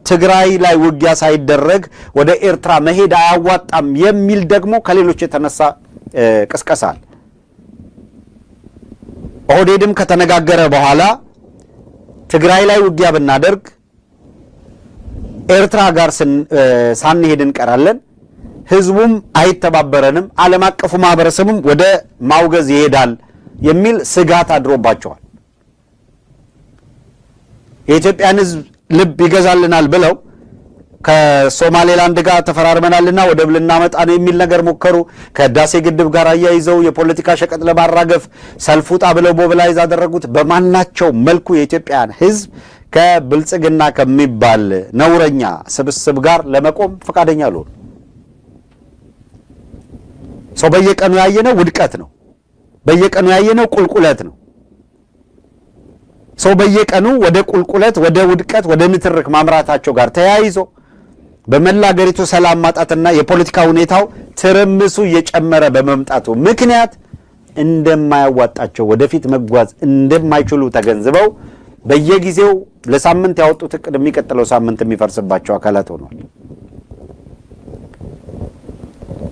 ትግራይ ላይ ውጊያ ሳይደረግ ወደ ኤርትራ መሄድ አያዋጣም የሚል ደግሞ ከሌሎች የተነሳ ቅስቀሳል ኦህዴድም ከተነጋገረ በኋላ ትግራይ ላይ ውጊያ ብናደርግ ኤርትራ ጋር ሳንሄድ እንቀራለን ህዝቡም አይተባበረንም ዓለም አቀፉ ማህበረሰብም ወደ ማውገዝ ይሄዳል የሚል ስጋት አድሮባቸዋል የኢትዮጵያን ህዝብ ልብ ይገዛልናል ብለው ከሶማሌላንድ ጋር ተፈራርመናልና ወደ ብልና መጣ ነው የሚል ነገር ሞከሩ ከዳሴ ግድብ ጋር አያይዘው የፖለቲካ ሸቀጥ ለማራገፍ ሰልፉጣ ብለው ሞቢላይዝ አደረጉት በማናቸው መልኩ የኢትዮጵያን ህዝብ ከብልጽግና ከሚባል ነውረኛ ስብስብ ጋር ለመቆም ፈቃደኛ አልሆኑ ሰው በየቀኑ ያየነው ውድቀት ነው በየቀኑ ያየነው ቁልቁለት ነው ሰው በየቀኑ ወደ ቁልቁለት ወደ ውድቀት ወደ ንትርክ ማምራታቸው ጋር ተያይዞ በመላገሪቱ ሰላም ማጣትና የፖለቲካ ሁኔታው ትርምሱ እየጨመረ በመምጣቱ ምክንያት እንደማያዋጣቸው ወደፊት መጓዝ እንደማይችሉ ተገንዝበው በየጊዜው ለሳምንት ያወጡት እቅድ የሚቀጥለው ሳምንት የሚፈርስባቸው አካላት ሆነዋል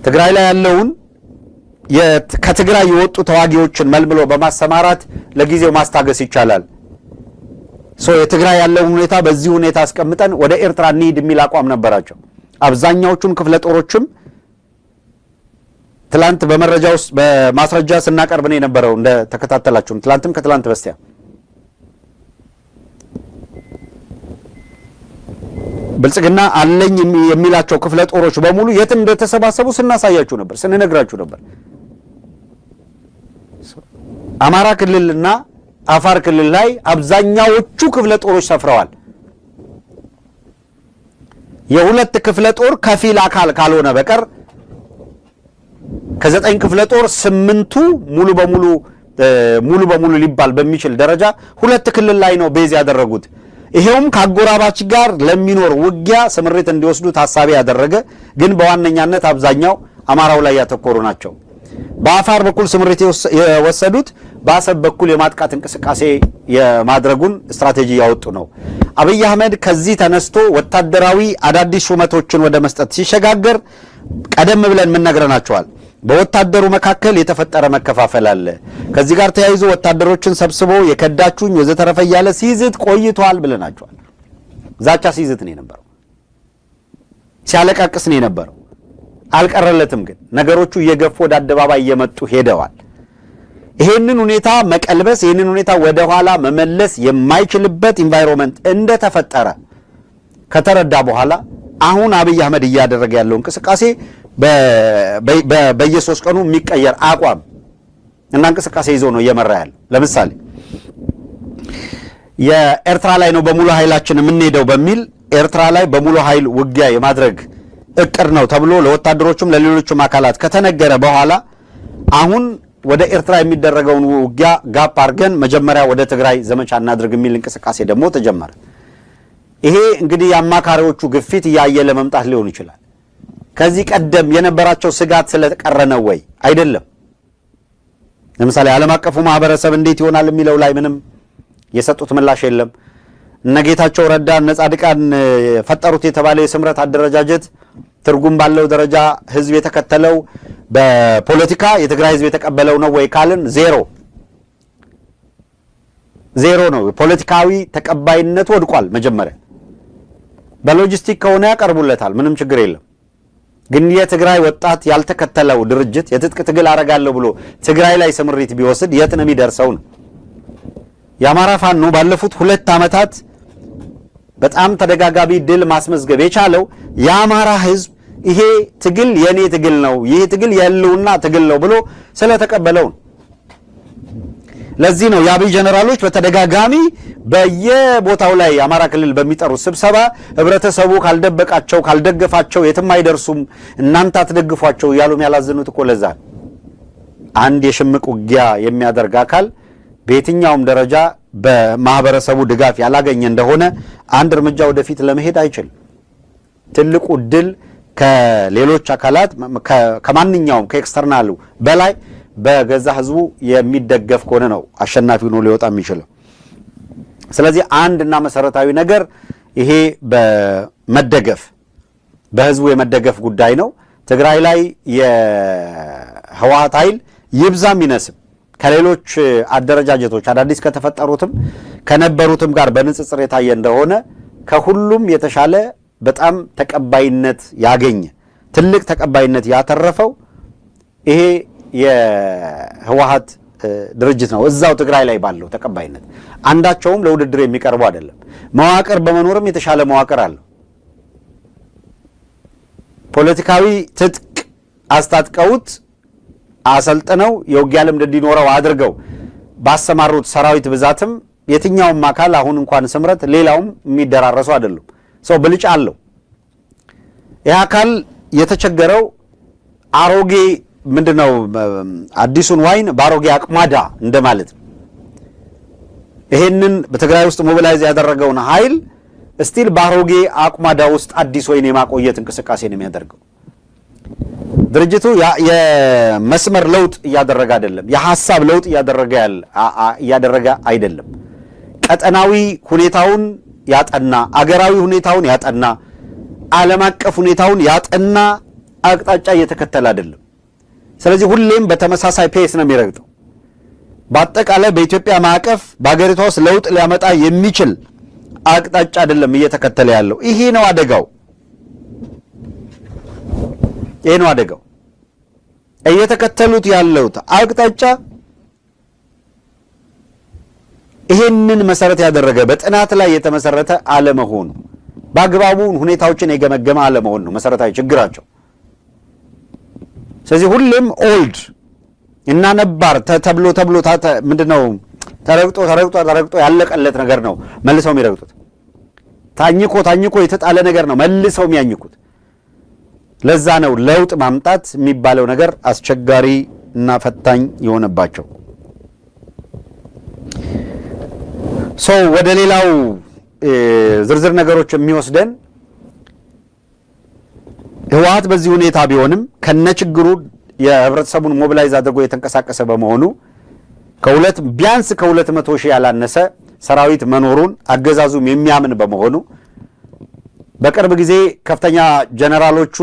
ትግራይ ላይ ያለውን ከትግራይ የወጡ ተዋጊዎችን መልምሎ በማሰማራት ለጊዜው ማስታገስ ይቻላል የትግራይ ያለው ሁኔታ በዚህ ሁኔታ አስቀምጠን ወደ ኤርትራ እንሂድ የሚል አቋም ነበራቸው አብዛኛዎቹን ክፍለ ጦሮችም ትላንት በመረጃ ውስጥ በማስረጃ ስናቀርብ ነው የነበረው እንደ ተከታተላችሁም ትላንትም ከትላንት በስቲያ ብልጽግና አለኝ የሚላቸው ክፍለ ጦሮች በሙሉ የት እንደተሰባሰቡ ስናሳያችሁ ነበር ስንነግራችሁ ነበር አማራ ክልልና አፋር ክልል ላይ አብዛኛዎቹ ክፍለ ጦሮች ሰፍረዋል የሁለት ክፍለ ጦር ከፊል አካል ካልሆነ በቀር ከ9 ክፍለ ጦር 8ቱ ሙሉ በሙሉ ሊባል በሚችል ደረጃ ሁለት ክልል ላይ ነው ቤዝ ያደረጉት ይሄውም ካጎራባች ጋር ለሚኖር ውጊያ ስምሪት እንዲወስዱ ታሳቢ ያደረገ ግን በዋነኛነት አብዛኛው አማራው ላይ ያተኮሩ ናቸው በአፋር በኩል ስምሪት የወሰዱት በአሰብ በኩል የማጥቃት እንቅስቃሴ የማድረጉን ስትራቴጂ ያወጡ ነው አብይ አህመድ ከዚህ ተነስቶ ወታደራዊ አዳዲስ ሹመቶችን ወደ መስጠት ሲሸጋገር ቀደም ብለን ምን ነግረናቸዋል በወታደሩ መካከል የተፈጠረ መከፋፈል አለ ከዚህ ጋር ተያይዞ ወታደሮችን ሰብስቦ የከዳቹኝ ወዘተረፈ ያለ ሲዝት ቆይቷል ብለናቸዋል ዛቻ ሲዝት ነው የነበረው ሲያለቃቅስ ነው የነበረው አልቀረለትም ግን ነገሮቹ እየገፉ ወደ አደባባይ እየመጡ ሄደዋል ይሄንን ሁኔታ መቀልበስ ይሄንን ሁኔታ ወደ ኋላ መመለስ የማይችልበት ኢንቫይሮንመንት እንደተፈጠረ ከተረዳ በኋላ አሁን አብይ አህመድ እያደረገ ያለው እንቅስቃሴ በየሶስት ቀኑ የሚቀየር አቋም እና እንቅስቃሴ ይዞ ነው እየመራ ያለው ለምሳሌ የኤርትራ ላይ ነው በሙሉ ኃይላችን የምንሄደው በሚል ኤርትራ ላይ በሙሉ ኃይል ውጊያ የማድረግ እቅድ ነው ተብሎ ለወታደሮቹም ለሌሎችም አካላት ከተነገረ በኋላ አሁን ወደ ኤርትራ የሚደረገውን ውጊያ ጋፕ አርገን መጀመሪያ ወደ ትግራይ ዘመቻ እናድርግ የሚል እንቅስቃሴ ደግሞ ተጀመረ ይሄ እንግዲህ ያማካሪዎቹ ግፊት ያያየ ለመምጣት ሊሆን ይችላል ከዚህ ቀደም የነበራቸው ስጋት ስለተቀረነ ወይ አይደለም ለምሳሌ ዓለም አቀፉ ማህበረሰብ እንዴት ይሆናል የሚለው ላይ ምንም የሰጡት ምላሽ የለም እነጌታቸው ረዳ ነጻድቃን ፈጠሩት የተባለ የስምረት አደረጃጀት ትርጉም ባለው ደረጃ ህዝብ የተከተለው በፖለቲካ የትግራይ ህዝብ የተቀበለው ነው ወይ ካልን ዜሮ ነው ፖለቲካዊ ተቀባይነት ወድቋል መጀመሪያ በሎጂስቲክ ከሆነ ያቀርቡለታል ምንም ችግር የለም ግን የትግራይ ወጣት ያልተከተለው ድርጅት የትጥቅ ትግል አረጋለሁ ብሎ ትግራይ ላይ ስምሪት ቢወስድ የት ነው የሚደርሰው ነው የአማራ ፋኖ ባለፉት 2 አመታት በጣም ተደጋጋቢ ድል ማስመዝገብ የቻለው የአማራ ህዝብ ይሄ ትግል የኔ ትግል ነው ይሄ ትግል ያለውና ትግል ነው ብሎ ስለተቀበለው ለዚህ ነው የአብይ ጀነራሎች በተደጋጋሚ በየቦታው ላይ አማራ ክልል በሚጠሩ ስብሰባ ህብረተሰቡ ካልደበቃቸው ካልደገፋቸው የትም አይደርሱም እናንተ አትደግፏቸው ያሉም ያላዘኑት እኮ ለዛ አንድ የሽምቅ ውጊያ የሚያደርግ አካል በየትኛውም ደረጃ በማህበረሰቡ ድጋፍ ያላገኘ እንደሆነ አንድ እርምጃ ወደፊት ለመሄድ አይችልም ትልቁ ድል ከሌሎች አካላት ከማንኛውም ከኤክስተርናሉ በላይ በገዛ ህዝቡ የሚደገፍ ከሆነ ነው አሸናፊው ነው ሊወጣ የሚችለው ስለዚህ አንድና መሰረታዊ ነገር ይሄ በመደገፍ በህዝቡ የመደገፍ ጉዳይ ነው። ትግራይ ላይ የህወሓት ኃይል ይብዛም ይነስም ከሌሎች አደረጃጀቶች አዳዲስ ከተፈጠሩትም ከነበሩትም ጋር በንጽጽር የታየ እንደሆነ ከሁሉም የተሻለ በጣም ተቀባይነት ያገኘ ትልቅ ተቀባይነት ያተረፈው ይሄ የህወሓት ድርጅት ነው። እዛው ትግራይ ላይ ባለው ተቀባይነት አንዳቸውም ለውድድር የሚቀርቡ አይደለም። መዋቅር በመኖርም የተሻለ መዋቅር አለው። ፖለቲካዊ ትጥቅ አስታጥቀውት አሰልጥነው የውጊያ ልምድ እንዲኖረው አድርገው ባሰማሩት ሰራዊት ብዛትም የትኛውም አካል አሁን እንኳን ስምረት ሌላውም የሚደራረሱ አይደሉም። ሰው ብልጫ አለው። ይህ አካል የተቸገረው አሮጌ ምንድነው አዲሱን ዋይን ባሮጌ አቅማዳ እንደማለት ነው። ይሄንን በትግራይ ውስጥ ሞቢላይዝ ያደረገውን ኃይል ስቲል ባሮጌ አቅማዳ ውስጥ አዲስ ወይን የማቆየት እንቅስቃሴ ነው የሚያደርገው። ድርጅቱ የመስመር ለውጥ እያደረገ አይደለም። የሐሳብ ለውጥ እያደረገ አይደለም። ቀጠናዊ ሁኔታውን ያጠና፣ አገራዊ ሁኔታውን ያጠና፣ ዓለም አቀፍ ሁኔታውን ያጠና አቅጣጫ እየተከተለ አይደለም። ስለዚህ ሁሌም በተመሳሳይ ፔስ ነው የሚረግጠው። በአጠቃላይ በኢትዮጵያ ማዕቀፍ በአገሪቷ ውስጥ ለውጥ ሊያመጣ የሚችል አቅጣጫ አይደለም እየተከተለ ያለው። ይሄ ነው አደጋው። ይሄ ነው አደጋው። እየተከተሉት ያለው አቅጣጫ ይሄንን መሰረት ያደረገ በጥናት ላይ የተመሰረተ አለመሆኑ፣ በአግባቡ ሁኔታዎችን የገመገመ አለመሆኑ ነው መሰረታዊ ችግራቸው። ስለዚህ ሁሌም ኦልድ እና ነባር ተብሎ ምንድነው ተረግጦ ያለቀለት ነገር ነው መልሰው የሚረግጡት። ታኝኮ የተጣለ ነገር ነው መልሰው የሚያኝኩት። ለዛ ነው ለውጥ ማምጣት የሚባለው ነገር አስቸጋሪ እና ፈታኝ የሆነባቸው። ወደ ሌላው ዝርዝር ነገሮች የሚወስደን ህወሓት በዚህ ሁኔታ ቢሆንም ከነችግሩ የህብረተሰቡን ሞቢላይዝ አድርጎ የተንቀሳቀሰ በመሆኑ ቢያንስ ከ200 ሺህ ያላነሰ ሰራዊት መኖሩን አገዛዙም የሚያምን በመሆኑ በቅርብ ጊዜ ከፍተኛ ጀነራሎቹ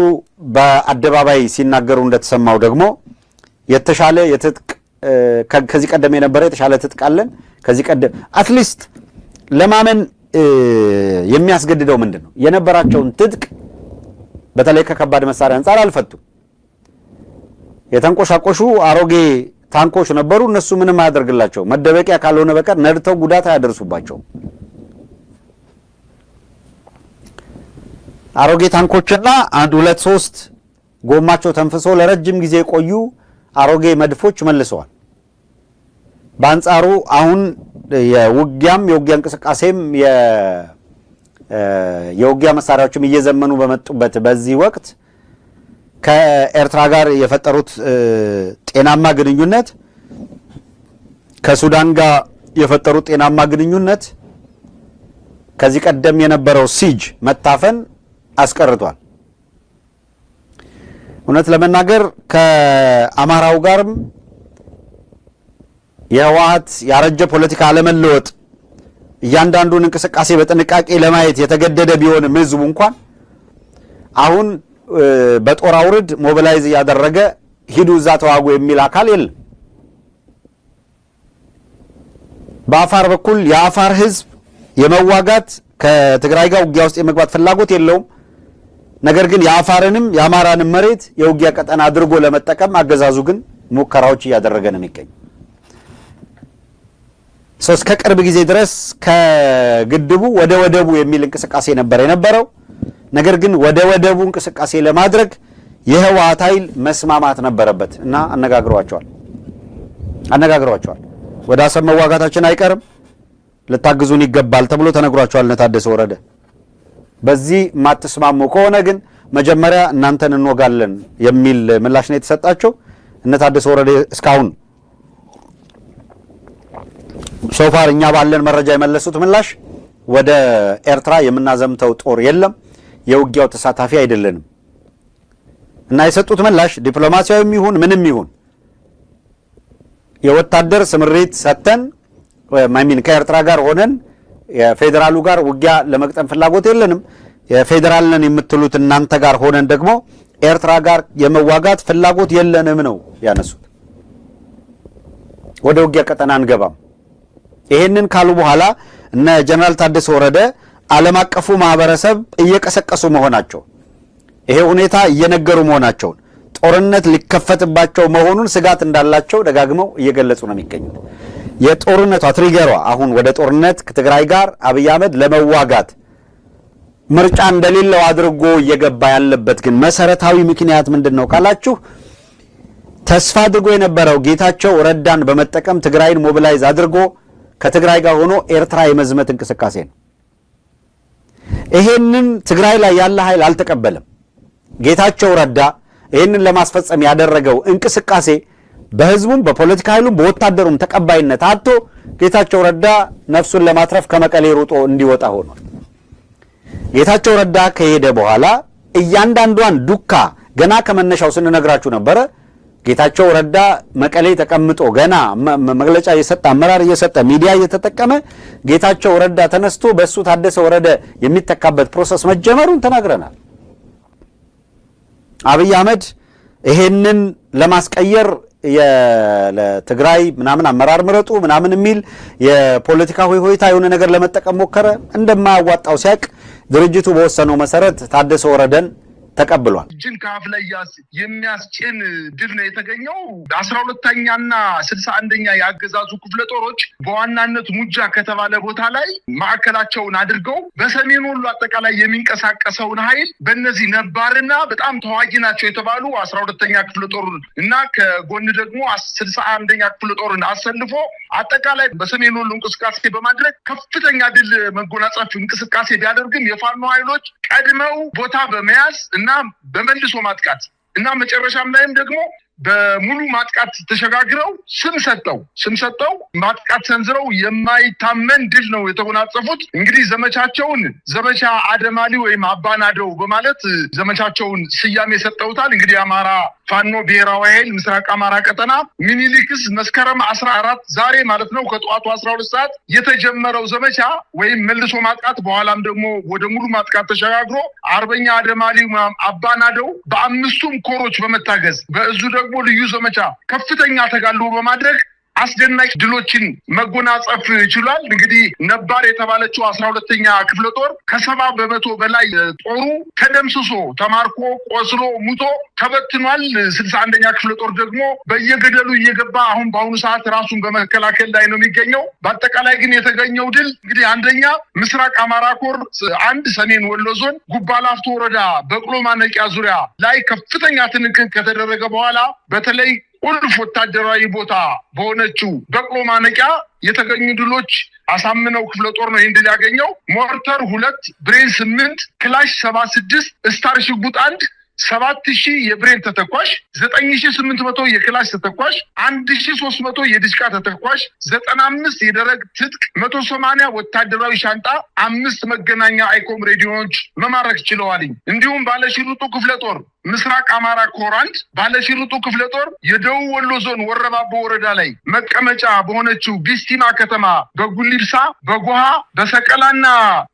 በአደባባይ ሲናገሩ እንደተሰማው ደግሞ የተሻለ የትጥቅ ከዚህ ቀደም የነበረ የተሻለ ትጥቅ አለን። ከዚህ ቀደም አትሊስት ለማመን የሚያስገድደው ምንድን ነው? የነበራቸውን ትጥቅ በተለይ ከከባድ መሳሪያ አንጻር አልፈቱም። የተንቆሻቆሹ አሮጌ ታንኮች ነበሩ። እነሱ ምንም አያደርግላቸው፣ መደበቂያ ካልሆነ በቀር ነድተው ጉዳት አያደርሱባቸው። አሮጌ ታንኮችና 1 2 3 ጎማቸው ተንፍሶ ለረጅም ጊዜ የቆዩ አሮጌ መድፎች መልሰዋል። በአንጻሩ አሁን የውጊያ እንቅስቃሴም የውጊያ መሳሪያዎችም እየዘመኑ በመጡበት በዚህ ወቅት ከኤርትራ ጋር የፈጠሩት ጤናማ ግንኙነት፣ ከሱዳን ጋር የፈጠሩት ጤናማ ግንኙነት ከዚህ ቀደም የነበረው ሲጅ መታፈን አስቀርቷል። እውነት ለመናገር ከአማራው ጋርም የህወሓት ያረጀ ፖለቲካ አለመለወጥ እያንዳንዱን እንቅስቃሴ በጥንቃቄ ለማየት የተገደደ ቢሆንም ህዝቡ እንኳን አሁን በጦር አውርድ ሞቢላይዝ ያደረገ ሂዱ እዛ ተዋጉ የሚል አካል የለም። በአፋር በኩል የአፋር ህዝብ የመዋጋት ከትግራይ ጋር ውጊያ ውስጥ የመግባት ፍላጎት የለውም። ነገር ግን የአፋርንም የአማራንም መሬት የውጊያ ቀጠና አድርጎ ለመጠቀም አገዛዙ ግን ሙከራዎች እያደረገ ነው የሚገኝ። እስከ ቅርብ ጊዜ ድረስ ከግድቡ ወደ ወደቡ የሚል እንቅስቃሴ የነበረው። ነገር ግን ወደ ወደቡ እንቅስቃሴ ለማድረግ የህወሓት ኃይል መስማማት ነበረበት እና አነጋግሯቸዋል። ወደ አሰብ መዋጋታችን አይቀርም ልታግዙን ይገባል ተብሎ ተነግሯቸዋል። ታደሰ ወረደ በዚህ ማትስማሙ ከሆነ ግን መጀመሪያ እናንተን እንወጋለን የሚል ምላሽ ነው የተሰጣቸው። ታደሰ ወረደ እስካሁን ሶፋር እኛ ባለን መረጃ የመለሱት ምላሽ ወደ ኤርትራ የምናዘምተው ጦር የለም፣ የውጊያው ተሳታፊ አይደለንም እና የሰጡት ምላሽ ዲፕሎማሲያዊም ይሁን ምንም ይሁን የወታደር ስምሪት ሰተን ከኤርትራ ጋር ሆነን የፌደራሉ ጋር ውጊያ ለመቅጠም ፍላጎት የለንም የፌደራል ነን የምትሉት እናንተ ጋር ሆነን ደግሞ ኤርትራ ጋር የመዋጋት ፍላጎት የለንም ነው ያነሱት ወደ ውጊያ ቀጠና አንገባም ይሄንን ካሉ በኋላ እነ ጀነራል ታደሰ ወረደ ዓለም አቀፉ ማህበረሰብ እየቀሰቀሱ መሆናቸው ይሄ ሁኔታ እየነገሩ መሆናቸው ጦርነት ሊከፈትባቸው መሆኑን ስጋት እንዳላቸው ደጋግመው እየገለጹ ነው የሚገኙት የጦርነቱ ትሪገሯ አሁን ወደ ጦርነት ከትግራይ ጋር አብይ አህመድ ለመዋጋት ምርጫ እንደሌለው አድርጎ እየገባ ያለበት ግን መሰረታዊ ምክንያት ምንድነው ካላችሁ ተስፋ አድርጎ የነበረው ጌታቸው ረዳን በመጠቀም ትግራይን ሞቢላይዝ አድርጎ ከትግራይ ጋር ሆኖ ኤርትራ የመዝመት እንቅስቃሴ ነው ይሄንን ትግራይ ላይ ያለ ኃይል አልተቀበለም ጌታቸው ረዳ ይሄንን ለማስፈጸም ያደረገው እንቅስቃሴ በህዝቡም በፖለቲካ ኃይሉም በወታደሩም ተቀባይነት አጥቶ ጌታቸው ረዳ ነፍሱን ለማትረፍ ከመቀሌ ሩጦ እንዲወጣ ሆኗል ጌታቸው ረዳ ከሄደ በኋላ እያንዳንዷን ዱካ ገና ከመነሻው ስንነግራችሁ ነበር ጌታቸው ረዳ መቀሌ ተቀምጦ ገና መግለጫ እየሰጠ አመራር እየሰጠ ሚዲያ እየተጠቀመ ጌታቸው ረዳ ተነስቶ በሱ ታደሰ ወረደ የሚተካበት ፕሮሰስ መጀመሩን ተናግረናል አብይ አህመድ ይሄንን ለማስቀየር ለትግራይ ምናምን አመራር ምረጡ ምናምን የሚል የፖለቲካ ሆይታ የሆነ ነገር ለመጠቀም ሞከረ እንደማያዋጣው ሲያቅ ድርጅቱ በወሰነው መሰረት ታደሰ ወረደን ተቀብሏል እጅን ካፍ ላይ የሚያስጭን ድል ነው የተገኘው 12ኛና 61ኛ ያገዛዙ ክፍለ ጦሮች በዋናነት ሙጃ ከተባለ ቦታ ላይ ማዕከላቸውን አድርገው በሰሜን ወሎ አጠቃላይ የሚንቀሳቀሰውን ኃይል በእነዚህ ነባርና በጣም ተዋጊ ናቸው የተባሉ 12ኛ ክፍለ ጦር እና ከጎን ደግሞ 61ኛ ክፍለ ጦርን አሰልፎ አጠቃላይ በሰሜን ወሎ እንቅስቃሴ በማድረግ ከፍተኛ ድል መጎናጸፍ እንቅስቃሴ ቢያደርግም የፋኖ ኃይሎች ቀድመው ቦታ በመያዝ እና በመልሶ ማጥቃት እና መጨረሻም ላይም ደግሞ በሙሉ ማጥቃት ተሸጋግረው ስም ሰጠው ማጥቃት ሰንዝረው የማይታመን ድል ነው የተጎናጸፉት እንግዲህ ዘመቻቸውን ዘመቻ አደማሊ ወይም አባናደው በማለት ዘመቻቸውን ስያሜ ሰጠውታል እንግዲህ አማራ ፋኖ ብሔራዊ ኃይል ምስራቅ አማራ ቀጠና ሚኒሊክስ መስከረም 14 ዛሬ ማለት ነው ከጧቱ 12 ሰዓት የተጀመረው ዘመቻ ወይም መልሶ ማጥቃት በኋላም ደግሞ ወደ ሙሉ ማጥቃት ተሸጋግሮ አርበኛ አደማሊ አባናደው በአምስቱም ኮሮች በመታገዝ በእዙ ደግሞ ልዩ ዘመቻ ከፍተኛ ተጋድሎ በማድረግ አስደናቂ ድሎችን መጎናጸፍ ይችላል እንግዲህ ነባር የተባለችው 12ኛ ክፍለ ጦር ከ70% በላይ ጦሩ ተደምስሶ ተማርኮ ቆስሎ ሙቶ ተበትኗል 61ኛ ክፍለ ጦር ደግሞ በየገደሉ እየገባ አሁን በአሁኑ ሰዓት ራሱን በመከላከል ላይ ነው የሚገኘው በአጠቃላይ ግን የተገኘው ድል እንግዲህ አንደኛ ምስራቅ አማራ ኮር አንድ ሰሜን ወሎ ዞን ጉባላፍቶ ወረዳ በቅሎ ማነቂያ ዙሪያ ላይ ከፍተኛ ትንቅንቅ ከተደረገ በኋላ በተለይ ቁልፍ ወታደራዊ ቦታ በሆነችው በቅሎ ማነቂያ የተገኙ ድሎች አሳምነው ክፍለ ጦር ነው እንድል ያገኘው ሞርተር 2 ብሬን 8 ክላሽ 76 ስታር ሽጉጥ 1 7000 የብሬን ተተኳሽ 9800 የክላሽ ተተኳሽ 1300 የዲሽቃ ተተኳሽ 95 የደረቅ ትጥቅ 180 ወታደራዊ ሻንጣ 5 መገናኛ አይኮም ሬዲዮዎች መማረክ ችለዋል እንዲሁም ባለሽሩጡ ክፍለ ጦር ምስራቅ አማራ ኮራንት ባለሽሩጡ ክፍለ ጦር የደቡብ ወሎ ዞን ወረባቦ ወረዳ ላይ መቀመጫ በሆነችው ቢስቲማ ከተማ በጉሊብሳ በጎሃ በሰቀላና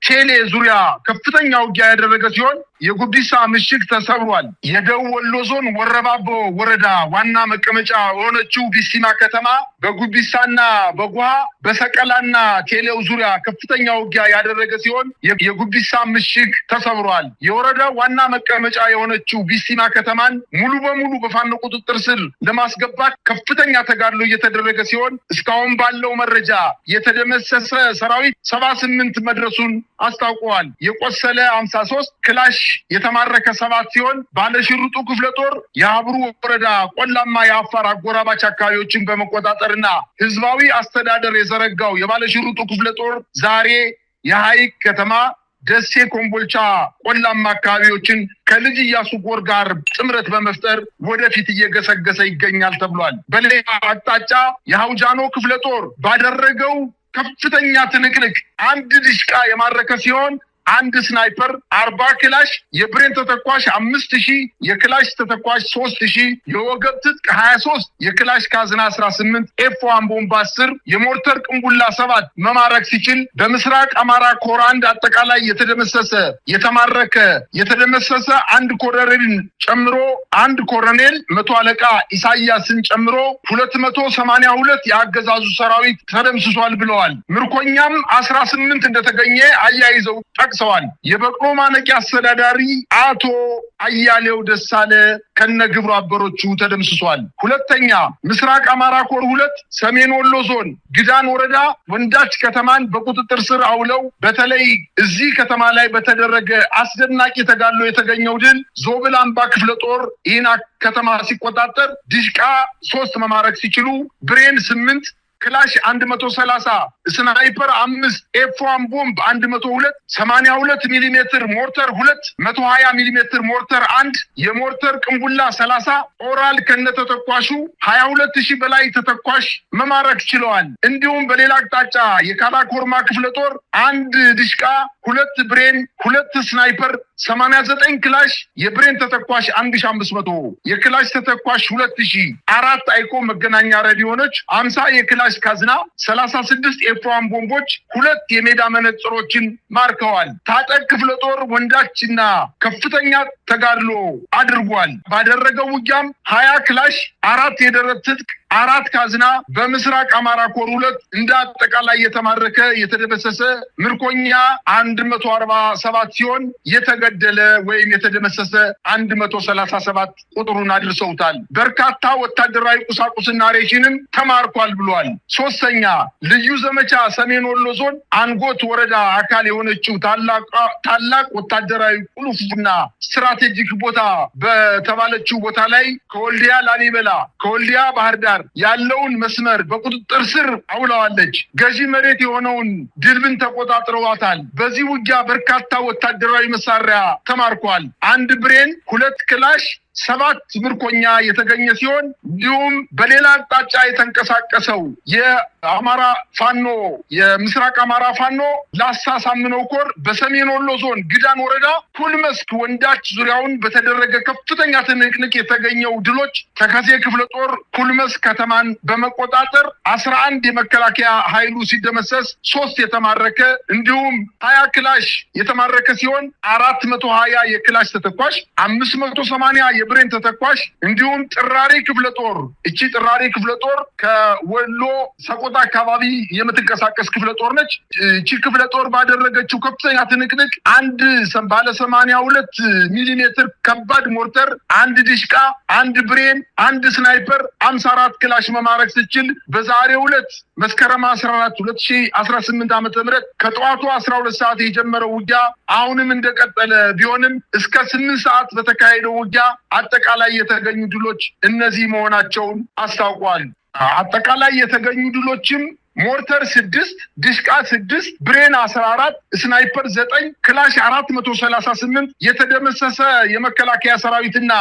ቴሌ ዙሪያ ከፍተኛ ውጊያ ያደረገ ሲሆን የጉዲሳ ምሽግ ተሰብሯል የደቡብ ወሎ ዞን ወረባቦ ወረዳ ዋና መቀመጫ በሆነችው ቢስቲማ ከተማ በጉዲሳና በጎሃ በሰቀላና ቴሌው ዙሪያ ከፍተኛ ውጊያ ያደረገ ሲሆን የጉዲሳ ምሽግ ተሰብሯል የወረዳው ዋና መቀመጫ የሆነችው ቢስቲማ ከተማን ሙሉ በሙሉ በፋኖ ቁጥጥር ስር ለማስገባት ከፍተኛ ተጋድሎ እየተደረገ ሲሆን እስካሁን ባለው መረጃ የተደመሰሰ ሰራዊት 78 መድረሱን አስታውቀዋል የቆሰለ 53 ክላሽ የተማረከ 7 ሲሆን ባለሽሩጡ ክፍለ ጦር የሀብሩ ወረዳ ቆላማ የአፋር አጎራባች አካባቢዎችን በመቆጣጠርና ህዝባዊ አስተዳደር የዘረጋው የባለሽሩጡ ክፍለ ጦር ዛሬ የሐይቅ ከተማ ደሴ ኮምቦልቻ ቆላማ አካባቢዎችን ከልጅ ኢያሱ ጎር ጋር ጥምረት በመፍጠር ወደፊት እየገሰገሰ ይገኛል ተብሏል በሌላ አቅጣጫ የሐውጃኖ ክፍለ ጦር ባደረገው ከፍተኛ ትንቅንቅ አንድ ዲሽቃ የማረከ ሲሆን 1 ስናይፐር 40 ክላሽ የብሬን ተተኳሽ 5000 የክላሽ ተተኳሽ 3000 የወገብ ትጥቅ 23 የክላሽ ካዝና 18 ኤፍ1 ቦምብ 10 የሞርተር ቅንቡላ 7 መማረክ ሲችል በምስራቅ አማራ ኮር 1 አጠቃላይ የተደመሰሰ አንድ ኮሎኔልን ጨምሮ አንድ ኮሎኔል 100 አለቃ ኢሳያስን ጨምሮ 282 የአገዛዙ ሰራዊት ተደምስሷል ብለዋል። ምርኮኛም 18 እንደተገኘ አያይዘው ጠቅሰዋል። የበቅሎ ማነቂያ አስተዳዳሪ አቶ አያሌው ደሳለ ከነግብሩ አበሮቹ ተደምስሷል። ሁለተኛ ምስራቅ አማራ ኮር 2 ሰሜን ወሎ ዞን ግዳን ወረዳ ወንዳች ከተማን በቁጥጥር ስር አውለው በተለይ እዚህ ከተማ ላይ በተደረገ አስደናቂ ተጋድሎ የተገኘው ድል ዞብል አምባ ክፍለ ጦር ይህን ከተማ ሲቆጣጠር ዲሽቃ 3 መማረክ ሲችሉ ብሬን 8 ክላሽ 130 ስናይፐር 5 ኤፍ1 ቦምብ 102 82 ሚሊ ሜትር ሞርተር 2 120 ሚሊ ሜትር ሞርተር 1 የሞርተር ቅንቡላ 30 ኦራል ከነተተኳሹ 22000 በላይ ተተኳሽ መማረክ ችለዋል። እንዲሁም በሌላ አቅጣጫ የካላኮርማ ክፍለ ጦር 1 ዲሽቃ 2 ብሬን 2 ስናይፐር 89 ክላሽ የብሬን ተተኳሽ 1500 የክላሽ ተተኳሽ 2000 4 አይኮ መገናኛ ሬዲዮኖች 50 የክላሽ ካዝና 36 ኤፍ1 ቦምቦች 2 የሜዳ መነጽሮችን ማርከዋል። ታጠቅ ክፍለ ጦር ወንዳችና ከፍተኛ ተጋድሎ አድርጓል። ባደረገው ውጊያም 20 ክላሽ 4 የደረት ትጥቅ 4 ካዝና በምስራቅ አማራ ኮር 2 እንደ አጠቃላይ የተማረከ የተደመሰሰ ምርኮኛ 147 ሲሆን የተገደለ ወይም የተደመሰሰ 137 ቁጥሩን አድርሰውታል። በርካታ ወታደራዊ ቁሳቁስና ሬሽንም ተማርኳል ብሏል። ሶስተኛ ልዩ ዘመቻ ሰሜን ወሎ ዞን አንጎት ወረዳ አካል የሆነችው ታላቅ ወታደራዊ ቁልፍና ስትራቴጂክ ቦታ በተባለችው ቦታ ላይ ከወልዲያ ላሊበላ ከወልዲያ ባህር ዳር ያለውን መስመር በቁጥጥር ስር አውለዋለች። ገዢ መሬት የሆነውን ድልብን ተቆጣጥረዋታል። በዚህ ውጊያ በርካታ ወታደራዊ መሳሪያ ተማርኳል። 1 ብሬን 2 ክላሽ 7 ምርኮኛ የተገኘ ሲሆን እንዲሁም በሌላ አቅጣጫ የተንቀሳቀሰው የአማራ ፋኖ የምስራቅ አማራ ፋኖ ላሳሳምነው ኮር በሰሜን ወሎ ዞን ግዳን ወረዳ ኩልመስክ ወንዳች ዙሪያውን በተደረገ ከፍተኛ ትንቅንቅ የተገኘው ድሎች ተከዜ ክፍለ ጦር ኩልመስክ ከተማን በመቆጣጠር 11 የመከላከያ ኃይሉ ሲደመሰስ 3 የተማረከ እንዲሁም 20 ክላሽ የተማረከ ሲሆን 420 የክላሽ ተተኳሽ 580 የብሬን ተተኳሽ እንዲሁም ጥራሪ ክፍለ ጦር እቺ ጥራሪ ክፍለ ጦር ከወሎ ሰቆጣ አካባቢ የምትንቀሳቀስ ክፍለ ጦር ነች። እቺ ክፍለ ጦር ባደረገችው ከፍተኛ ትንቅንቅ አንድ ባለ 82 ሚሊ ሜትር ከባድ ሞርተር 1 ዲሽቃ 1 ብሬን 1 ስናይፐር 54 ክላሽ መማረክ ስትችል በዛሬው ዕለት መስከረም 14 2018 ዓ.ም ከጠዋቱ 12 ሰዓት የጀመረው ውጊያ አሁንም እንደቀጠለ ቢሆንም እስከ 8 ሰዓት በተካሄደው ውጊያ አጠቃላይ የተገኙ ድሎች እነዚህ መሆናቸውን አስታውቋል። አጠቃላይ የተገኙ ድሎችም ሞርተር 6 ዲሽቃ 6 ብሬን 14 ስናይፐር 9 ክላሽ 438 የተደመሰሰ የመከላከያ ሰራዊትና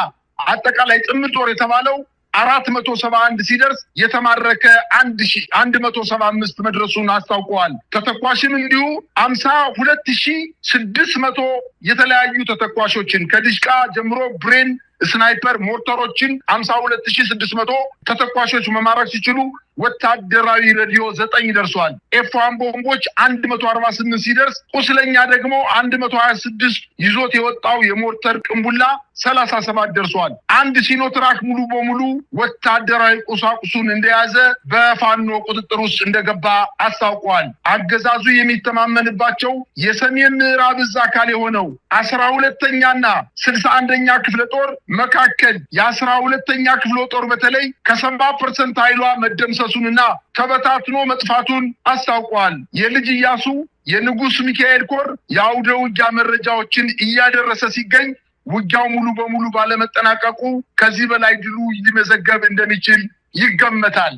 አጠቃላይ ጥምር ጦር የተባለው 471 ሲደርስ የተማረከ 1175 መድረሱን አስታውቀዋል። ተተኳሽም እንዲሁ 52600 የተለያዩ ተተኳሾችን ከዲሽቃ ጀምሮ ብሬን ስናይፐር ሞርተሮችን 52600 ተተኳሾች መማረክ ሲችሉ ወታደራዊ ሬዲዮ 9 ደርሷል። ኤፍ1 ቦምቦች 148 ሲደርስ ቁስለኛ ደግሞ 126 ይዞት የወጣው የሞርተር ቅንቡላ 37 ደርሷል። 1 ሲኖትራክ ሙሉ በሙሉ ወታደራዊ ቁሳቁሱን እንደያዘ በፋኖ ቁጥጥር ውስጥ እንደገባ አስታውቋል። አገዛዙ የሚተማመንባቸው የሰሜን ምዕራብ እዝ አካል የሆነው 12ኛና 61ኛ ክፍለ ጦር መካከል የ12ኛ ክፍለ ጦር በተለይ ከ70% ኃይሏ መደምሰሱንና ተበታትኖ መጥፋቱን አስታውቋል። የልጅ ኢያሱ የንጉስ ሚካኤል ኮር የአውደ ውጊያ መረጃዎችን እያደረሰ ሲገኝ ውጊያው ሙሉ በሙሉ ባለመጠናቀቁ ከዚህ በላይ ድሉ ሊመዘገብ እንደሚችል ይገመታል።